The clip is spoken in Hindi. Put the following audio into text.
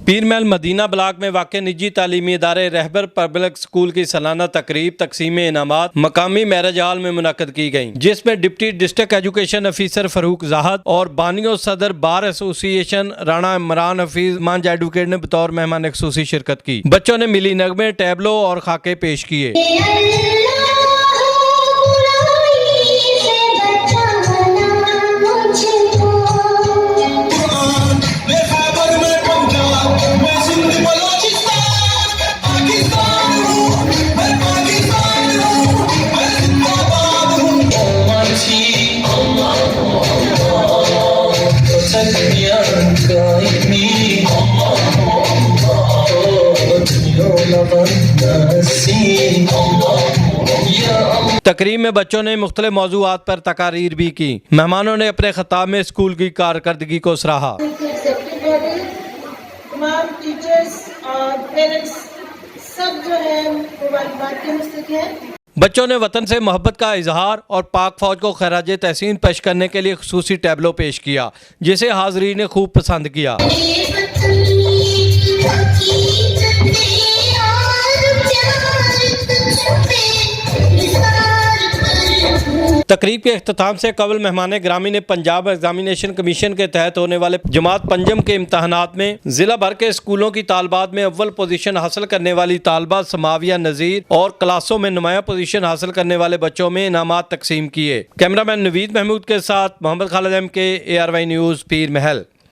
पीर महल मदीना ब्लॉक में वाक़ निजी तालीमी इदारे रहबर पब्लिक स्कूल की सालाना तकरीब तकसीम इनामात मकामी मैरिज हॉल में मुनक़द की गई, जिसमें deputy district education officer Farooq Zahid और बानियों सदर बार एसोसिएशन राणा इमरान हफीज मंज एडवोकेट ने बतौर मेहमान ख़ुसूसी शिरकत की। बच्चों ने मिली नगमे, टैबलो और खाके पेश किए। तकरीब में बच्चों ने मुख्तलिफ मौज़ूआत पर तकारीर भी की। मेहमानों ने अपने खिताब में स्कूल की कारकर्दगी को सराहा। तमाम टीचर्स और पेरेंट्स सब जो है वो बात के मुस्तक है। बच्चों ने वतन से मोहब्बत का इजहार और पाक फौज को खैराज तहसीन पेश करने के लिए खुसूसी टैबलो पेश किया, जिसे हाज़रीन ने खूब पसंद किया। तकरीब के इख्तिताम से कबल मेहमान ग्रामी ने पंजाब एग्जामिनेशन कमीशन के तहत होने वाले जमात पंजम के इम्तहानात में जिला भर के स्कूलों की तालबात में अव्वल पोजीशन हासिल करने वाली तालबा समाविया नज़ीर और क्लासों में नुमाया पोजीशन हासिल करने वाले बच्चों में इनामात तकसीम किए। कैमरामैन नवीद महमूद के साथ Mohammad Khalid MK ARY news Pir महल।